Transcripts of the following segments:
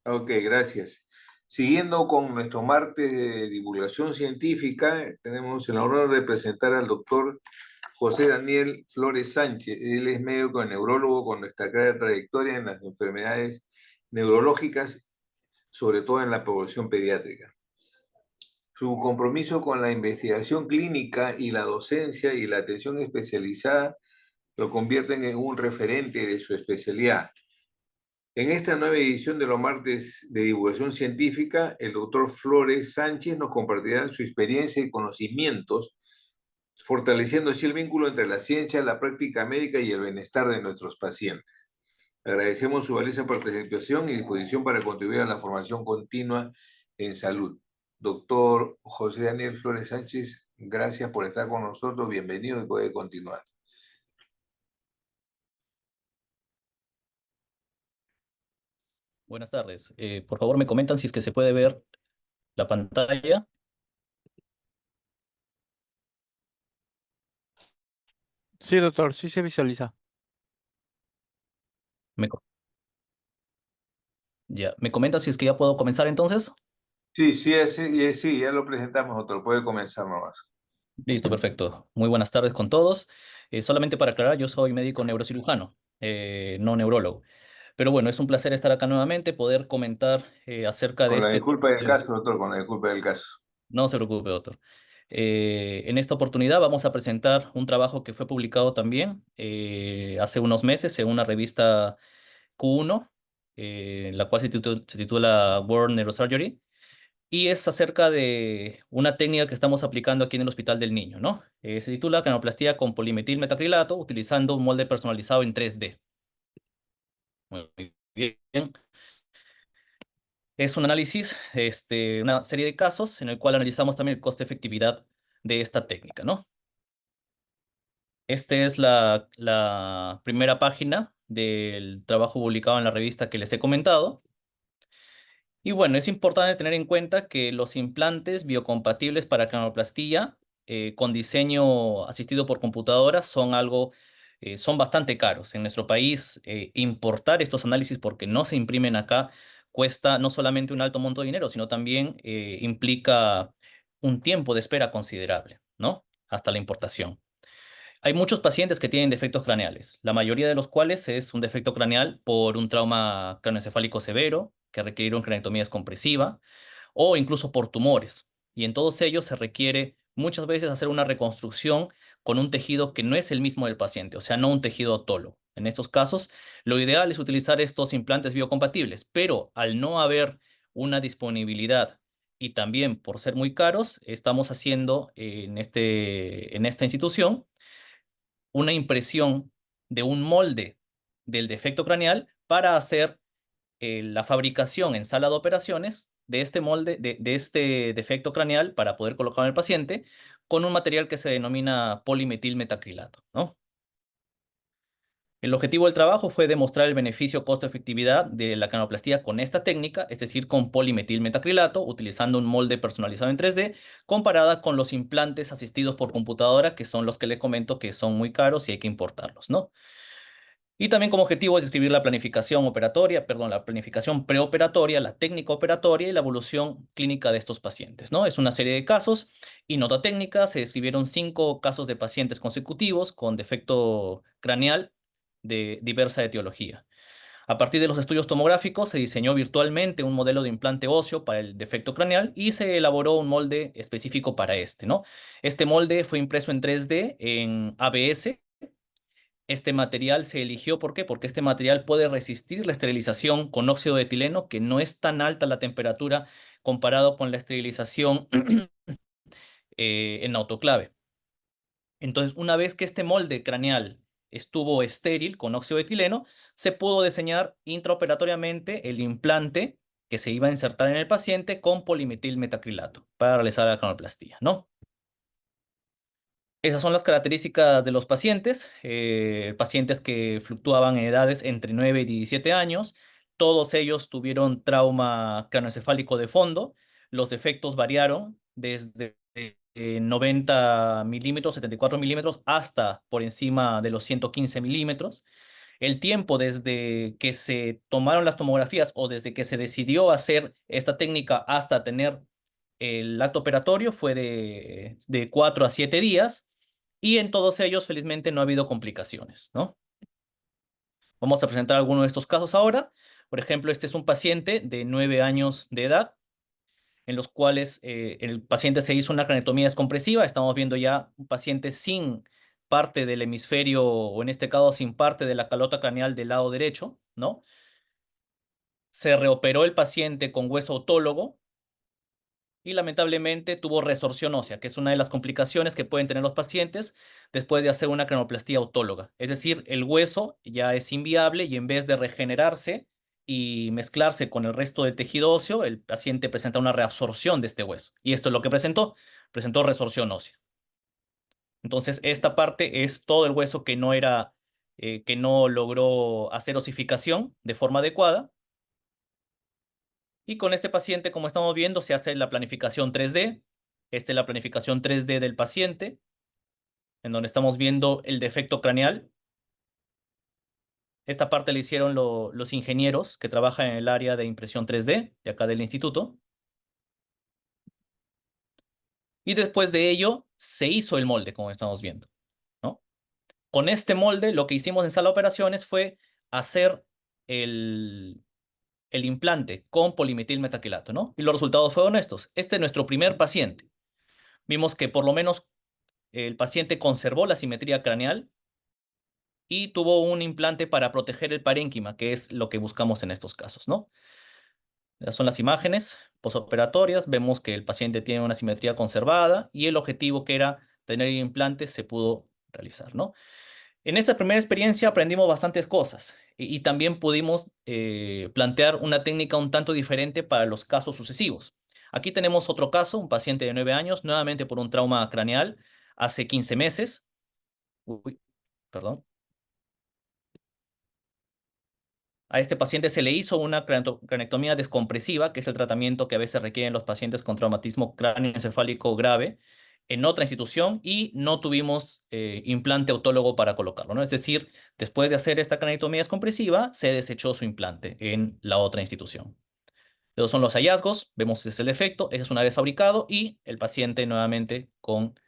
Ok, gracias. Siguiendo con nuestro martes de divulgación científica, tenemos el honor de presentar al doctor José Daniel Flores Sánchez. Él es médico neurólogo con destacada trayectoria en las enfermedades neurológicas, sobre todo en la población pediátrica. Su compromiso con la investigación clínica y la docencia y la atención especializada lo convierten en un referente de su especialidad. En esta nueva edición de los martes de divulgación científica, el doctor Flores Sánchez nos compartirá su experiencia y conocimientos, fortaleciendo así el vínculo entre la ciencia, la práctica médica y el bienestar de nuestros pacientes. Agradecemos su valiosa participación y disposición para contribuir a la formación continua en salud. Doctor José Daniel Flores Sánchez, gracias por estar con nosotros. Bienvenido y puede continuar. Buenas tardes. Por favor, me comentan si es que se puede ver la pantalla. Sí, doctor, sí se visualiza. Me, co- ya, ¿me comentan si es que ya puedo comenzar entonces? Sí, sí, sí, sí, ya lo presentamos, doctor. Puede comenzar nomás. Listo, perfecto. Muy buenas tardes con todos. Solamente para aclarar, yo soy médico neurocirujano, no neurólogo. Pero bueno, es un placer estar acá nuevamente, poder comentar acerca de Con la este disculpa tema. del caso, doctor, con la disculpa del caso. No se preocupe, doctor. En esta oportunidad vamos a presentar un trabajo que fue publicado también hace unos meses en una revista Q1, la cual se titula World Neurosurgery, y es acerca de una técnica que estamos aplicando aquí en el Hospital del Niño, ¿no? Se titula Canaloplastia con polimetilmetacrilato utilizando un molde personalizado en 3D. Muy bien. Es un análisis, una serie de casos en el cual analizamos también el coste-efectividad de esta técnica, ¿no? Esta es la primera página del trabajo publicado en la revista que les he comentado. Y bueno, es importante tener en cuenta que los implantes biocompatibles para canaloplastía con diseño asistido por computadora son bastante caros. En nuestro país, importar estos análisis porque no se imprimen acá cuesta no solamente un alto monto de dinero, sino también implica un tiempo de espera considerable, ¿no? Hasta la importación. Hay muchos pacientes que tienen defectos craneales, la mayoría de los cuales es un defecto craneal por un trauma craneoencefálico severo que requiere una craneotomía descompresiva o incluso por tumores. Y en todos ellos se requiere muchas veces hacer una reconstrucción con un tejido que no es el mismo del paciente, o sea, no un tejido autólogo. En estos casos, lo ideal es utilizar estos implantes biocompatibles, pero al no haber una disponibilidad y también por ser muy caros, estamos haciendo en esta institución una impresión de un molde del defecto craneal para hacer la fabricación en sala de operaciones de este molde, de este defecto craneal para poder colocar en el paciente con un material que se denomina polimetilmetacrilato, ¿no? El objetivo del trabajo fue demostrar el beneficio costo-efectividad de la canaloplastía con esta técnica, es decir, con polimetilmetacrilato, utilizando un molde personalizado en 3D, comparada con los implantes asistidos por computadora, que son los que le comento que son muy caros y hay que importarlos, ¿no? Y también como objetivo es describir la planificación operatoria, perdón, la planificación preoperatoria, la técnica operatoria y la evolución clínica de estos pacientes, ¿no? Es una serie de casos y nota técnica. Se describieron 5 casos de pacientes consecutivos con defecto craneal de diversa etiología. A partir de los estudios tomográficos se diseñó virtualmente un modelo de implante óseo para el defecto craneal y se elaboró un molde específico para este, ¿no? Este molde fue impreso en 3D en ABS. Este material se eligió, ¿por qué? Porque este material puede resistir la esterilización con óxido de etileno, que no es tan alta la temperatura comparado con la esterilización en autoclave. Entonces, una vez que este molde craneal estuvo estéril con óxido de etileno, se pudo diseñar intraoperatoriamente el implante que se iba a insertar en el paciente con polimetilmetacrilato para realizar la canaloplastía, ¿no? Esas son las características de los pacientes, pacientes que fluctuaban en edades entre 9 y 17 años. Todos ellos tuvieron trauma craneoencefálico de fondo. Los defectos variaron desde 90 milímetros, 74 milímetros, hasta por encima de los 115 milímetros. El tiempo desde que se tomaron las tomografías o desde que se decidió hacer esta técnica hasta tener el acto operatorio fue de 4 a 7 días y en todos ellos felizmente no ha habido complicaciones, ¿no? Vamos a presentar algunos de estos casos ahora. Por ejemplo, este es un paciente de 9 años de edad en los cuales el paciente se hizo una craniotomía descompresiva. Estamos viendo ya un paciente sin parte del hemisferio, o en este caso sin parte de la calota craneal del lado derecho, ¿no? Se reoperó el paciente con hueso autólogo y lamentablemente tuvo resorción ósea, que es una de las complicaciones que pueden tener los pacientes después de hacer una cranioplastía autóloga. Es decir, el hueso ya es inviable y en vez de regenerarse y mezclarse con el resto del tejido óseo, el paciente presenta una reabsorción de este hueso. Y esto es lo que presentó resorción ósea. Entonces, esta parte es todo el hueso que que no logró hacer osificación de forma adecuada. Y con este paciente, como estamos viendo, se hace la planificación 3D. Esta es la planificación 3D del paciente, en donde estamos viendo el defecto craneal. Esta parte la hicieron los ingenieros que trabajan en el área de impresión 3D de acá del instituto. Y después de ello, se hizo el molde, como estamos viendo, ¿no? Con este molde, lo que hicimos en sala de operaciones fue hacer el implante con polimetilmetacrilato, ¿no? Y los resultados fueron estos. Este es nuestro primer paciente. Vimos que por lo menos el paciente conservó la simetría craneal y tuvo un implante para proteger el parénquima, que es lo que buscamos en estos casos, ¿no? Estas son las imágenes posoperatorias. Vemos que el paciente tiene una simetría conservada y el objetivo que era tener el implante se pudo realizar, ¿no? En esta primera experiencia aprendimos bastantes cosas y también pudimos plantear una técnica un tanto diferente para los casos sucesivos. Aquí tenemos otro caso, un paciente de 9 años, nuevamente por un trauma craneal, hace 15 meses. Uy, perdón. A este paciente se le hizo una cranectomía descompresiva, que es el tratamiento que a veces requieren los pacientes con traumatismo cráneoencefálico grave, en otra institución y no tuvimos implante autólogo para colocarlo, ¿no? Es decir, después de hacer esta cranectomía descompresiva, se desechó su implante en la otra institución. Esos son los hallazgos, vemos ese es el efecto, ese es una vez fabricado y el paciente nuevamente con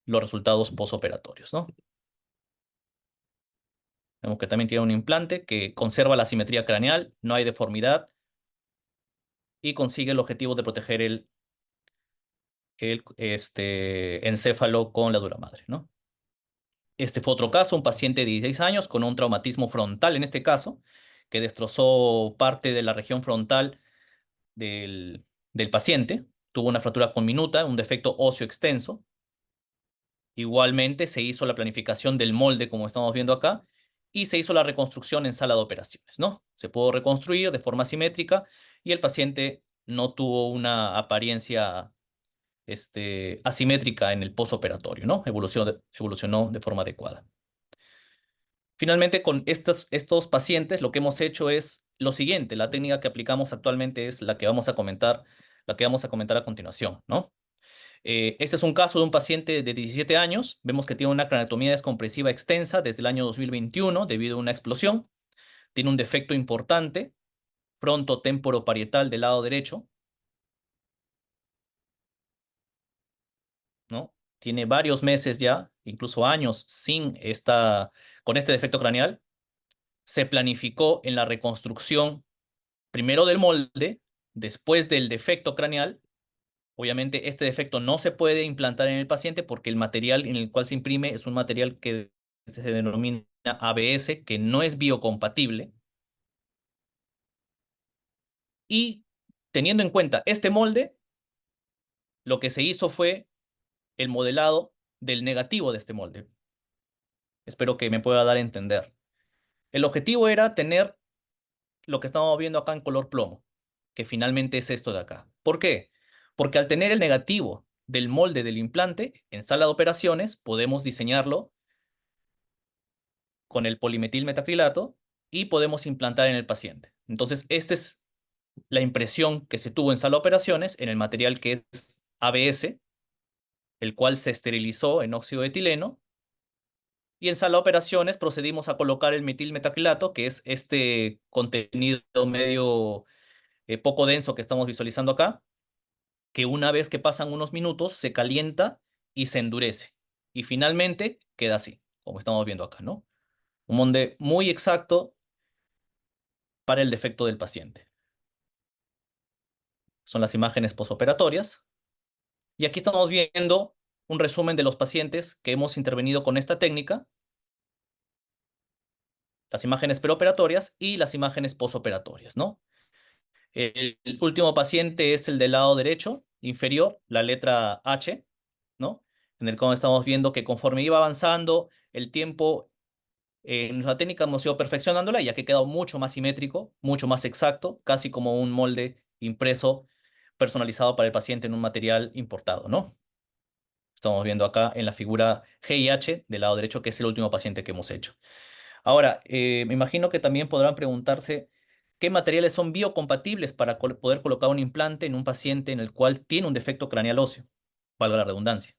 los resultados posoperatorios, ¿no? Vemos que también tiene un implante que conserva la simetría craneal, no hay deformidad y consigue el objetivo de proteger el encéfalo con la dura madre, ¿no? Este fue otro caso, un paciente de 16 años con un traumatismo frontal en este caso, que destrozó parte de la región frontal del paciente. Tuvo una fractura conminuta, un defecto óseo extenso. Igualmente se hizo la planificación del molde, como estamos viendo acá, y se hizo la reconstrucción en sala de operaciones, ¿no? Se pudo reconstruir de forma simétrica y el paciente no tuvo una apariencia asimétrica en el posoperatorio, ¿no? Evolucionó de forma adecuada. Finalmente, con estos pacientes, lo que hemos hecho es lo siguiente. La técnica que aplicamos actualmente es la que vamos a comentar a continuación, ¿no? Este es un caso de un paciente de 17 años. Vemos que tiene una craniotomía descompresiva extensa desde el año 2021 debido a una explosión. Tiene un defecto importante, frontotemporoparietal del lado derecho, ¿no? Tiene varios meses ya, incluso años, con este defecto craneal. Se planificó en la reconstrucción primero del molde, después del defecto craneal. Obviamente este defecto no se puede implantar en el paciente porque el material en el cual se imprime es un material que se denomina ABS, que no es biocompatible. Y teniendo en cuenta este molde, lo que se hizo fue el modelado del negativo de este molde. Espero que me pueda dar a entender. El objetivo era tener lo que estamos viendo acá en color plomo, que finalmente es esto de acá. ¿Por qué? Porque al tener el negativo del molde del implante en sala de operaciones, podemos diseñarlo con el polimetilmetacrilato y podemos implantar en el paciente. Entonces, esta es la impresión que se tuvo en sala de operaciones en el material que es ABS, el cual se esterilizó en óxido de etileno Y en sala de operaciones procedimos a colocar el metilmetacrilato, que es este contenido medio poco denso que estamos visualizando acá, que una vez que pasan unos minutos se calienta y se endurece. Y finalmente queda así, como estamos viendo acá, ¿no? Un molde muy exacto para el defecto del paciente. Son las imágenes posoperatorias. Y aquí estamos viendo un resumen de los pacientes que hemos intervenido con esta técnica, las imágenes preoperatorias y las imágenes posoperatorias, ¿no? El último paciente es el del lado derecho, inferior, la letra H, ¿no? En el cual estamos viendo que conforme iba avanzando el tiempo, en la técnica hemos ido perfeccionándola, ya que ha quedado mucho más simétrico, mucho más exacto, casi como un molde impreso, personalizado para el paciente en un material importado, ¿no? Estamos viendo acá en la figura G y H del lado derecho, que es el último paciente que hemos hecho. Ahora, me imagino que también podrán preguntarse qué materiales son biocompatibles para poder colocar un implante en un paciente en el cual tiene un defecto craneal óseo, valga la redundancia.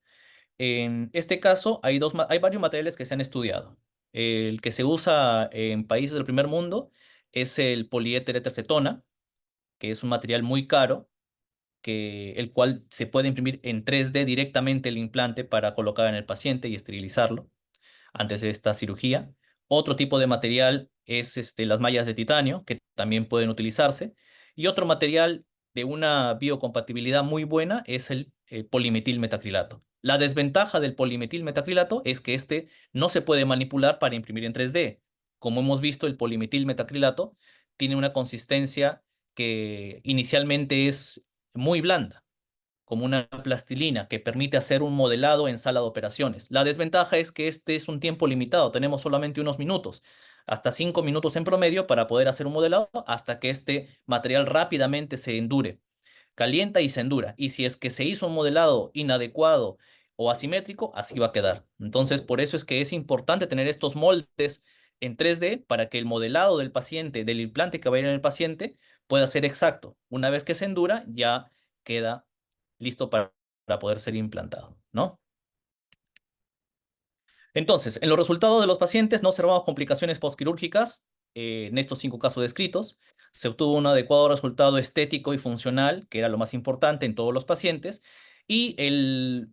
En este caso, hay varios materiales que se han estudiado. El que se usa en países del primer mundo es el poliéter cetona, que es un material muy caro, el cual se puede imprimir en 3D directamente el implante para colocar en el paciente y esterilizarlo antes de esta cirugía. Otro tipo de material es las mallas de titanio, que también pueden utilizarse. Y otro material de una biocompatibilidad muy buena es el polimetilmetacrilato. La desventaja del polimetilmetacrilato es que este no se puede manipular para imprimir en 3D. Como hemos visto, el polimetilmetacrilato tiene una consistencia que inicialmente es muy blanda, como una plastilina que permite hacer un modelado en sala de operaciones. La desventaja es que este es un tiempo limitado, tenemos solamente unos minutos, hasta 5 minutos en promedio para poder hacer un modelado hasta que este material rápidamente se endure, calienta y se endura. Y si es que se hizo un modelado inadecuado o asimétrico, así va a quedar. Entonces, por eso es que es importante tener estos moldes en 3D para que el modelado del paciente, del implante que va a ir en el paciente, pueda ser exacto. Una vez que se endura, ya queda listo para poder ser implantado, ¿no? Entonces, en los resultados de los pacientes no observamos complicaciones postquirúrgicas en estos 5 casos descritos. Se obtuvo un adecuado resultado estético y funcional, que era lo más importante en todos los pacientes. Y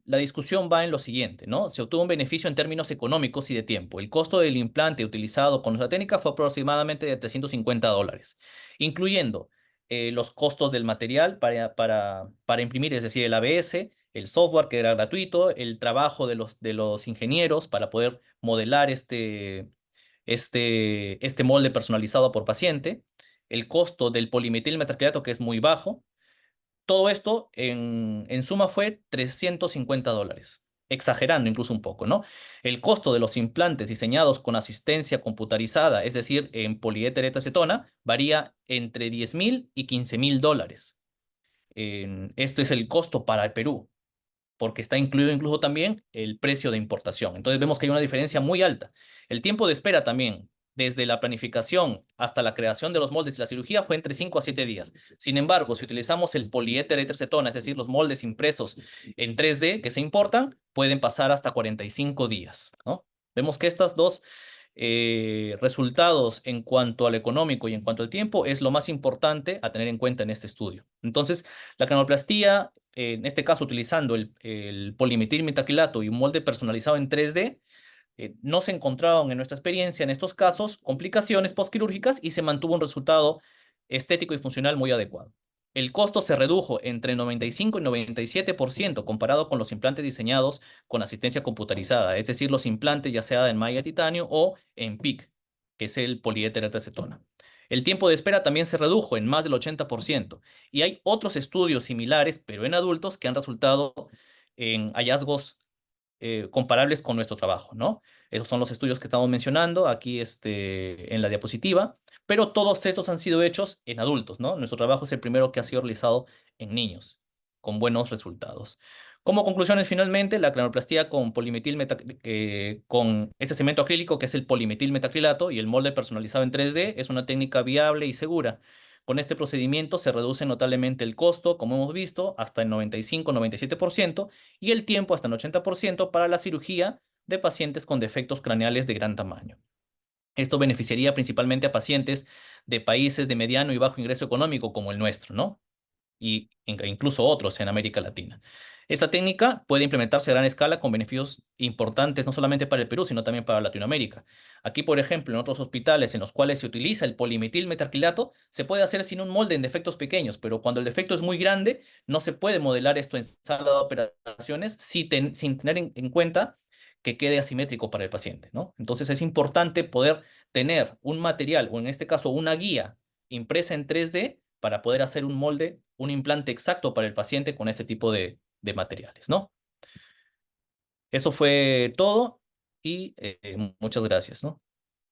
la discusión va en lo siguiente, ¿no? Se obtuvo un beneficio en términos económicos y de tiempo. El costo del implante utilizado con nuestra técnica fue aproximadamente de $350, incluyendo los costos del material para imprimir, es decir, el ABS, el software que era gratuito, el trabajo de los ingenieros para poder modelar este molde personalizado por paciente, el costo del polimetilmetacrilato que es muy bajo. Todo esto en suma fue $350, exagerando incluso un poco, ¿no? El costo de los implantes diseñados con asistencia computarizada, es decir, en poliéter acetona, varía entre $10,000 y $15,000. Esto es el costo para el Perú, porque está incluido incluso también el precio de importación. Entonces vemos que hay una diferencia muy alta. El tiempo de espera también, desde la planificación hasta la creación de los moldes y la cirugía, fue entre 5 a 7 días. Sin embargo, si utilizamos el poliéter éter-cetona, es decir, los moldes impresos en 3D que se importan, pueden pasar hasta 45 días, ¿no? Vemos que estas dos resultados en cuanto al económico y en cuanto al tiempo es lo más importante a tener en cuenta en este estudio. Entonces, la canaloplastía, en este caso utilizando el polimetilmetacrilato y un molde personalizado en 3D, no se encontraron en nuestra experiencia en estos casos complicaciones postquirúrgicas y se mantuvo un resultado estético y funcional muy adecuado. El costo se redujo entre 95 y 97% comparado con los implantes diseñados con asistencia computarizada, es decir, los implantes ya sea en malla de titanio o en PIC, que es el poliéter acetona. El tiempo de espera también se redujo en más del 80%, y hay otros estudios similares, pero en adultos, que han resultado en hallazgos comparables con nuestro trabajo, ¿no? Esos son los estudios que estamos mencionando aquí en la diapositiva, pero todos estos han sido hechos en adultos, ¿no? Nuestro trabajo es el primero que ha sido realizado en niños, con buenos resultados. Como conclusiones, finalmente, la cranioplastía con con este cemento acrílico, que es el polimetilmetacrilato, y el molde personalizado en 3D, es una técnica viable y segura. Con este procedimiento se reduce notablemente el costo, como hemos visto, hasta el 95-97%, y el tiempo hasta el 80% para la cirugía de pacientes con defectos craneales de gran tamaño. Esto beneficiaría principalmente a pacientes de países de mediano y bajo ingreso económico como el nuestro, ¿no? Y incluso otros en América Latina. Esta técnica puede implementarse a gran escala con beneficios importantes no solamente para el Perú, sino también para Latinoamérica. Aquí, por ejemplo, en otros hospitales en los cuales se utiliza el polimetilmetarquilato, se puede hacer sin un molde en defectos pequeños, pero cuando el defecto es muy grande, no se puede modelar esto en sala de operaciones sin tener en cuenta que quede asimétrico para el paciente, ¿no? Entonces es importante poder tener un material, o en este caso una guía impresa en 3D para poder hacer un molde, un implante exacto para el paciente con ese tipo de materiales, ¿no? Eso fue todo y muchas gracias, ¿no?